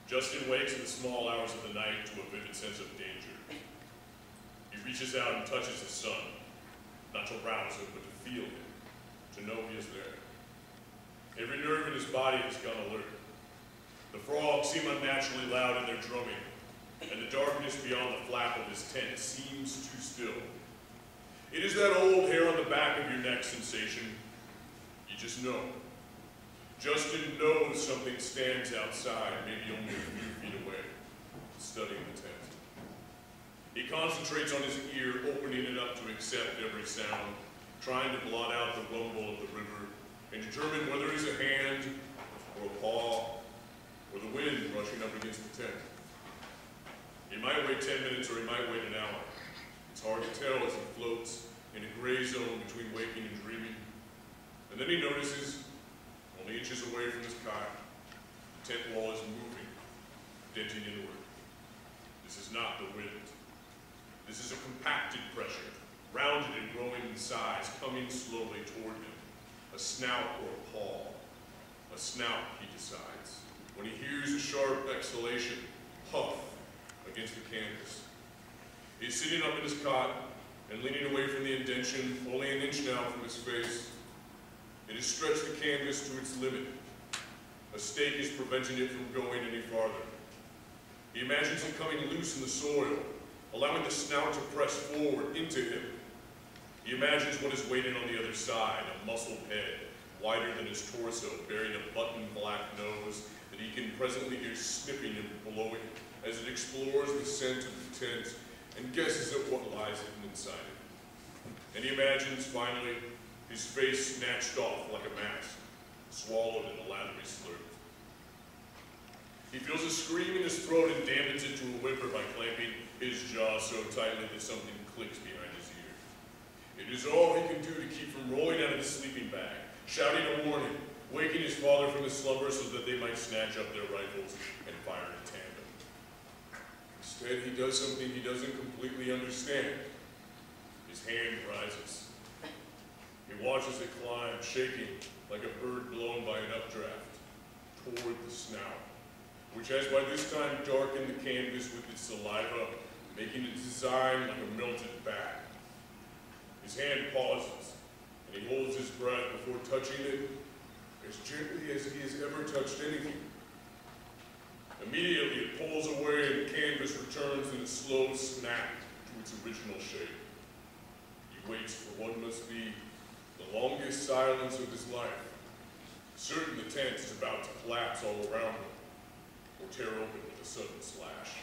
Justin wakes in the small hours of the night to a vivid sense of danger. He reaches out and touches his son, not to rouse him, but to feel him, to know he is there. Every nerve in his body has gone alert. The frogs seem unnaturally loud in their drumming, and the darkness beyond the flap of his tent seems too still. It is that old hair on the back of your neck sensation. You just know. Justin knows something stands outside, maybe only a few feet away, studying the tent. He concentrates on his ear, opening it up to accept every sound, trying to blot out the rumble of the river, and determine whether it's a hand, or a paw, or the wind rushing up against the tent. He might wait 10 minutes or he might wait an hour. It's hard to tell as he floats in a gray zone between waking and dreaming. And then he notices, only inches away from his cot, the tent wall is moving, denting inward. This is not the wind. This is a compacted pressure, rounded and growing in size, coming slowly toward him. A snout or a paw. A snout, he decides, when he hears a sharp exhalation, puff, against the canvas. He's sitting up in his cot and leaning away from the indention, only an inch now from his face. It has stretched the canvas to its limit. A stake is preventing it from going any farther. He imagines it coming loose in the soil, allowing the snout to press forward into him. He imagines what is waiting on the other side, a muscled head, wider than his torso, bearing a buttoned black nose that he can presently hear snipping and blowing as it explores the scent of the tent and guesses at what lies hidden inside it. And he imagines, finally, his face snatched off like a mask, swallowed in a lathery slurp. He feels a scream in his throat and dampens it to a whimper by clamping his jaw so tightly that something clicks behind his ear. It is all he can do to keep from rolling out of the sleeping bag, shouting a warning, waking his father from his slumber so that they might snatch up their rifles and fire in tandem. Instead, he does something he doesn't completely understand. His hand rises. He watches it climb, shaking like a bird blown by an updraft, toward the snout, which has by this time darkened the canvas with its saliva, making its design like a melted bat. His hand pauses, and he holds his breath before touching it as gently as he has ever touched anything. Immediately it pulls away and the canvas returns in a slow snap to its original shape. He waits for what must be the longest silence of his life, certain the tent is about to collapse all around him or tear open with a sudden slash.